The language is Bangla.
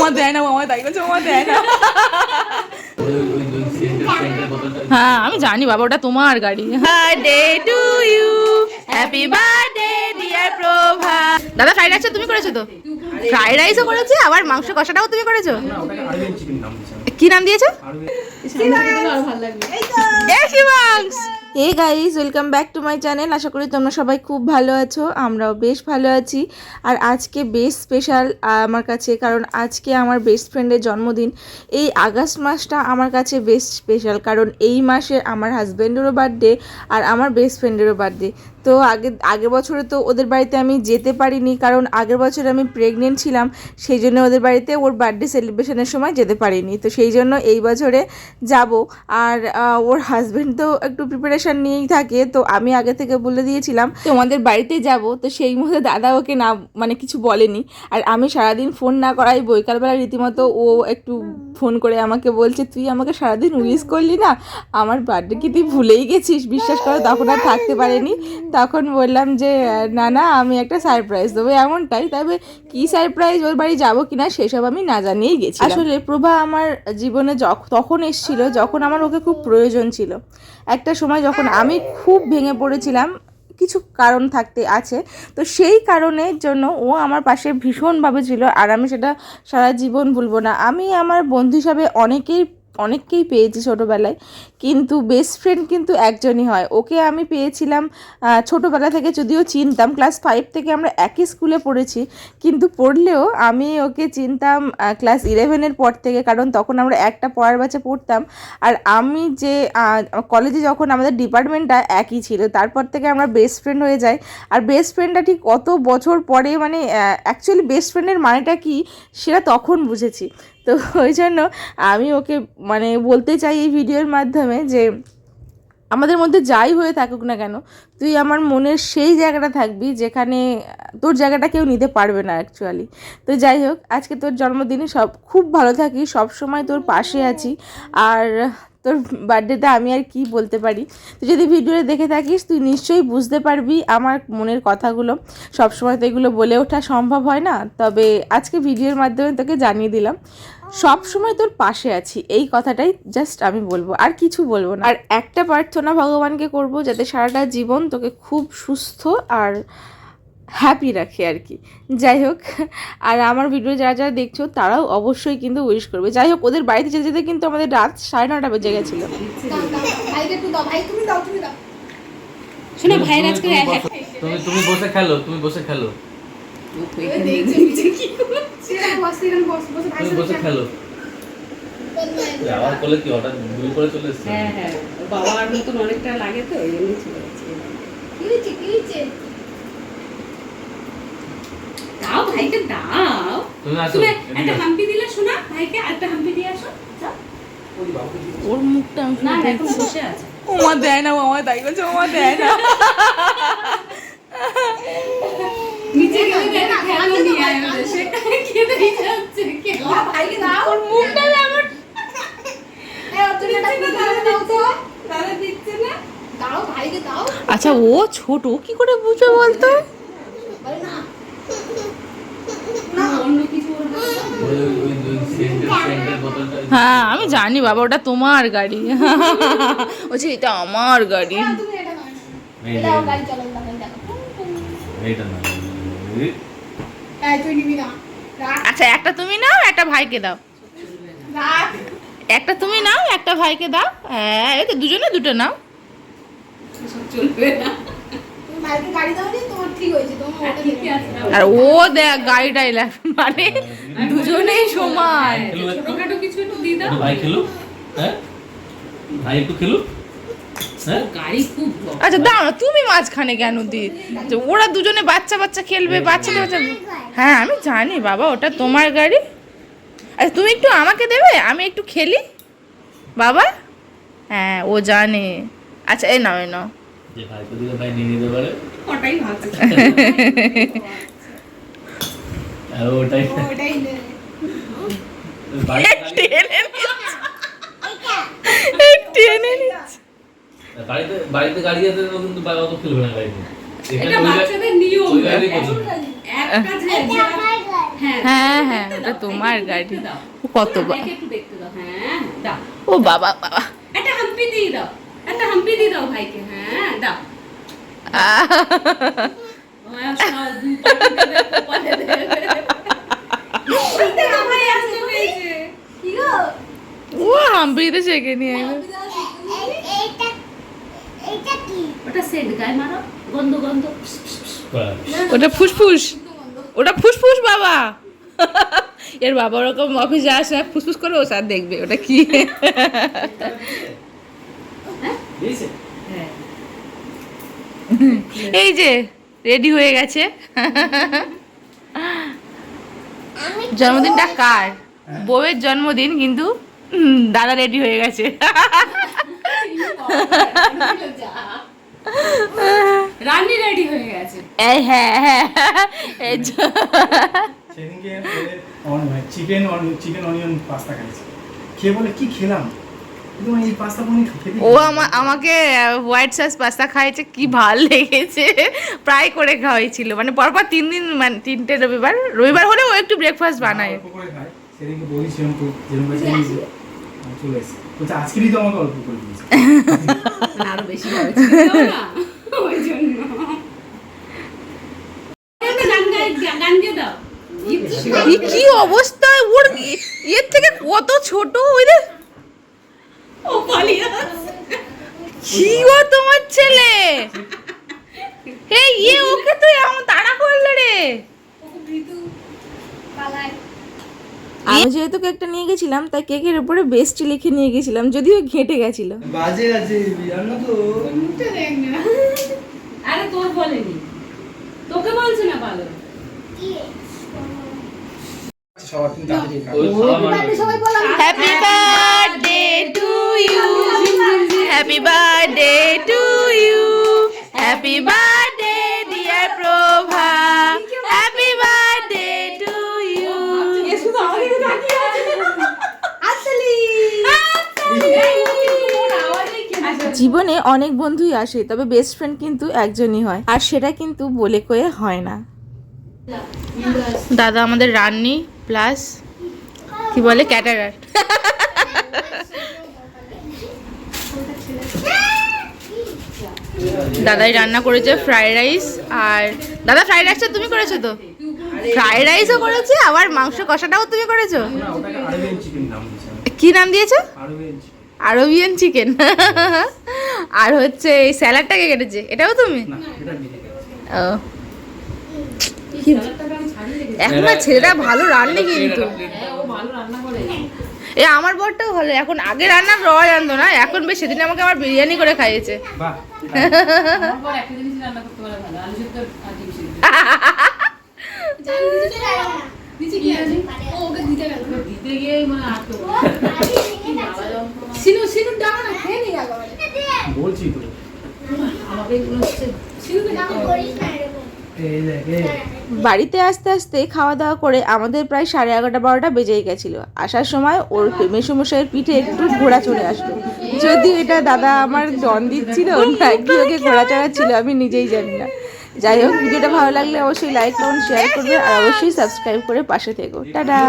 আমার দেয় না, আমার তাই বলছে আমার দেয় না। হ্যাঁ আমি জানি বাবা, ওটা তোমার গাড়ি। Birthday to you, happy birthday dear Prabha. দাদা ফ্রাইড রাইসটা তুমি করেছো তো? ফ্রাইড রাইসও করেছে, আবার মাংস কষাটাও তুমি করেছো? কি নাম দিয়েছো? Hey guys, welcome back to my channel. আশা করি তোমরা সবাই খুব ভালো আছো, আমরাও বেশ ভালো আছি। আর আজকে বেশ স্পেশাল আমার কাছে, কারণ আজকে আমার বেস্ট ফ্রেন্ডের জন্মদিন। এই আগস্ট মাসটা আমার কাছে বেশ স্পেশাল, কারণ এই মাসে আমার হাজব্যান্ডেরও বার্থডে আর আমার বেস্ট ফ্রেন্ডেরও বার্থডে। তো আগের বছরে তো ওদের বাড়িতে আমি যেতে পারিনি, কারণ আগের বছরে আমি প্রেগনেন্ট ছিলাম, সেই জন্য ওদের বাড়িতে ওর বার্থডে সেলিব্রেশনের সময় যেতে পারিনি। তো সেই জন্য এই বছরে যাব। আর ওর হাজব্যান্ড তো একটু প্রিপারেশন নিয়েই থাকে, তো আমি আগে থেকে বলে দিয়েছিলাম তোমাদের বাড়িতে যাব। তো সেই মধ্যে দাদা ওকে না মানে কিছু বলেনি। আর আমি সারাদিন ফোন না করাই বৈকালবেলা রীতিমতো ও একটু ফোন করে আমাকে বলছে, তুই আমাকে সারাদিন উইশ করলি না, আমার বার্থডে কি তুই ভুলেই গেছিস? বিশ্বাস করো তখন আর থাকতে পারেনি। তখন বললাম যে না না, আমি একটা সারপ্রাইজ দেবো এমনটাই। তবে কী সারপ্রাইজ, ওর বাড়ি যাবো কিনা সেসব আমি না জানিয়েই গেছি। আসলে প্রভা আমার জীবনে তখন এসেছিল যখন আমার ওকে খুব প্রয়োজন ছিল। একটা সময় যখন আমি খুব ভেঙে পড়েছিলাম, কিছু কারণ থাকতে আছে, তো সেই কারণের জন্য ও আমার পাশে ভীষণভাবে ছিল। আর আমি সেটা সারা জীবন ভুলবো না। আমি আমার বন্ধু হিসাবে অনেককেই পেয়েছি ছোটোবেলায়, কিন্তু বেস্ট ফ্রেন্ড কিন্তু একজনই হয়। ওকে আমি পেয়েছিলাম ছোটোবেলা থেকে, যদিও চিনতাম, ক্লাস 5 থেকে আমরা একই স্কুলে পড়েছি, কিন্তু পড়লেও আমি ওকে চিনতাম ক্লাস 11-এর পর থেকে, কারণ তখন আমরা একটা পড়ার ব্যাচে পড়তাম। আর আমি যে কলেজে যখন আমাদের ডিপার্টমেন্টটা একই ছিল, তারপর থেকে আমরা বেস্ট ফ্রেন্ড হয়ে যাই। আর বেস্ট ফ্রেন্ডটা ঠিক কত বছর পরে, মানে অ্যাকচুয়ালি বেস্ট ফ্রেন্ডের মানেটা কি সেটা তখন বুঝেছি। তো ওই জন্য আমি ওকে মানে বলতে চাই এই ভিডিওর মাধ্যমে যে আমাদের মধ্যে যাই হয়ে থাকুক না কেন, তুই আমার মনের সেই জায়গাটা থাকবি যেখানে তোর জায়গাটা কেউ নিতে পারবে না অ্যাকচুয়ালি। তো যাই হোক, আজকে তোর জন্মদিনে খুব ভালো থাকি, সব সময় তোর পাশে আছি। আর তোর বার্থডেতে আমি আর কি বলতে পারি, তুই যদি ভিডিওটা দেখে থাকিস তুই নিশ্চয়ই বুঝতে পারবি আমার মনের কথাগুলো। সবসময় তো এগুলো বলে ওঠা সম্ভব হয় না, তবে আজকে ভিডিওর মাধ্যমে তোকে জানিয়ে দিলাম সব সময় তোর পাশে আছি, এই কথাটাই জাস্ট আমি বলবো, আর কিছু বলবো না। আর একটা প্রার্থনা ভগবানকে করব, যাতে সারাটা জীবন তোকে খুব সুস্থ আর হ্যাপি রাখে আর কি। যাই হোক, আর আমার ভিডিও যারা যারা দেখছো তারাও অবশ্যই কিন্তু উইশ করবে। যাই হোক, ওদের বাড়িতে যেতে যেতে কিন্তু আমাদের রাত 9:30 বেজে গেছিলো। শোনো ভাইয়ের আজকে তুমি বসে খেলো, তুমি বসে খেলো, তুমি বসে খেলো। আবার বলে কি হঠাৎ ভুল করে চলে এসেছে? হ্যাঁ হ্যাঁ, বাবার মতন অনেকটা লাগে তো, এই জন্যই চলে গেছে। দাও ভাইকে দাও। তুমি আসো, তুমি একটা হাম্পি দিলে শোনা ভাইকে, একটা হাম্পি দিয়ে আসো। ওর মুখটা না এখন বসে আছে। ও মা দেয় না, আমার তাই বলছে আমার দেয় না। নিচে গেলে দেয় না, খেলো নিয়ে আয় ওদের, সে খেতে যাচ্ছে, খেলো ভাইকে দাও। ওর মুখটা এমন, দাদা দিচ্ছে না, দাও ভাইকে দাও। আচ্ছা ও ছোট, কি করে বুঝবে বলতো? অন্য কিছু হ্যাঁ আমি জানি বাবা, ওটা তোমার গাড়ি। বলছি এটা আমার গাড়ি। আচ্ছা একটা তুমি নাও, একটা ভাইকে দাও। একটা তুমি নাও, একটা ভাইকে দাও। হ্যাঁ এই তো দুজনে দুটো নাও। চলবে না। আর ও দেখ গাড়িটাই মানে দুজনেই সমান। ছোটখাটো কিছু একটু দিয়ে দাও। ভাই খেলো, হ্যাঁ ভাই একটু খেলো। গাড়ি খুব আচ্ছা দাও না, তুমি মাঝখানে কেন দিই? ওরা দুজনে বাচ্চা বাচ্চা খেলবে, বাচ্চাদের বাচ্চা। হ্যাঁ আমি জানি বাবা, ওটা তোমার গাড়ি। আচ্ছা তুমি একটু আমাকে দেবে, আমি একটু খেলি বাবা। হ্যাঁ ও জানে। আচ্ছা এই নাও এই নাও। যে ভাই তো দিলে ভাই নিয়ে নিতে পারে। ওটাই ভাবছি। আর ওটাই বাড়িতে গাড়ি আছে কিন্তু অত খেলবে না গাড়িতে। এটা বাচ্চাদের নিয়ম। একটা যে হ্যাঁ হ্যাঁ ওটা তোমার গাড়ি ও কত ভাইকে একটু দেখতে দাও হ্যাঁ দাও ও বাবা বাবা একটা হাম্পি দিয়ে দাও একটা হাম্পি দিয়ে দাও ভাইকে হ্যাঁ দাও আমার সব দুই পাটিতে দেখো পালে দেবে দেখো ভাই আসতে পেয়েছে কি গো ও হাম্পিতে শেখে নিয়ে ওটা সেন্ট গায়ে মারো গন্ধ গন্ধ ওটা ফুসফুস ওটা ফুসফুস বাবা এর বাবা ওরকম অফিসে আসে ফুসফুস করে ও স্যার দেখবে ওটা কি হ্যাঁ এই যে রেডি হয়ে গেছে জন্মদিনটা কার বউয়ের জন্মদিন কিন্তু দাদা রেডি হয়ে গেছে রান্নি রেডি হয়ে গেছে এই হ্যাঁ হ্যাঁ এই সেদিনকে চিকেন অনিয়ন পাস্তা খাইছি খেয়ে বলে কি খেলাম কিন্তু এই পাস্তা কোনদিন খেতে ও আমাকে হোয়াইট সস পাস্তা খাইছে কি ভাল লেগেছে প্রায় করে খাওয়াইছিল মানে পরপর 3 দিন মানে 3টে রবিবার হলে ও একটু ব্রেকফাস্ট বানায় অল্প করে খাই সেদিনকে বলেছিলাম তো যেরকম কাছে চলে এসে বলছে আজকেরই তো আমাকে অল্প করে দিয়েছে মানে আরো বেশি হয়েছে না ওই জন্য গান দিয়ে দাও কি অবস্থা ওর এর থেকে কত ছোট ওই রে ও পালিয়ে কি ও তোমার ছেলে এই ওকে তুই এমন তাড়া করলে রে আমি যেহেতু কেকটা নিয়ে গেছিলাম তাই কেকের উপরে বেস্ট লিখে নিয়ে গেছিলাম যদিও ঘেঁটে গেছিল বাজে আছে জানো তো আরে তোর বলেনি তোকে বলছে না ভালো সবার তুমি তাড়াতাড়ি খাও ওই খাওয়া মানে happy birthday to you happy birthday to you happy birthday dear Prabha happy birthday to you জীবনে অনেক বন্ধুই আসে তবে বেস্ট ফ্রেন্ড কিন্তু একজনই হয় আর সেটা কিন্তু বলে কয়ে হয় না দাদা আমাদের রান্নি প্লাস কি বলে ক্যাটারার দাদাই রান্না করেছে ফ্রাইড রাইস আর দাদা ফ্রাইড রাইসটা তুমি করেছো তো ফ্রাইড রাইসও করেছে আবার মাংস কষাটাও তুমি করেছো না ওটাকে আরবিয়ান চিকেন নাম দিয়েছে কি নাম দিয়েছো আরবিয়ান আরবিয়ান চিকেন আর হচ্ছে এই স্যালাডটাকে কেটেছে এটাও তুমি না এটা দিতে ও এখন না ছেলেটা ভালো রান্নে কিন্তু ও ভালো রান্না করে এ আমার বরটাও ভালো এখন আগে রান্না রওয়া জানতো না এখন বেশ সেদিন আমাকে আবার বিরিয়ানি করে খাইয়েছে বাহ আমার পর একটা জিনিস রান্না করতে পারে ভালো আলু সেদ্ধ আর ডিম সেদ্ধ নিচে কি আছে ও ওকে দিতে গেল দিতে গিয়েই মানে আটকে সিনু সিনু ডাঙা না খেয়ে নি আগে বলছি তো আমাকে এগুলো হচ্ছে সিনুকে ডাঙা এই দেখ এই বাড়িতে আসতে আসতে খাওয়া দাওয়া করে আমাদের প্রায় 11:30-12টা বেজেই গেছিল আসার সময় ওর মেসোমশাইয়ের পিঠে একটু ঘোড়া চড়ে আসলো যদিও এটা দাদা আমার জন দিচ্ছিল নাকি ওকে ঘোড়া চড়াচ্ছিল আমি নিজেই জানি না যাই হোক ভিডিওটা ভালো লাগলে অবশ্যই লাইক কমেন্ট শেয়ার করবে আর অবশ্যই সাবস্ক্রাইব করে পাশে থেকো টাটা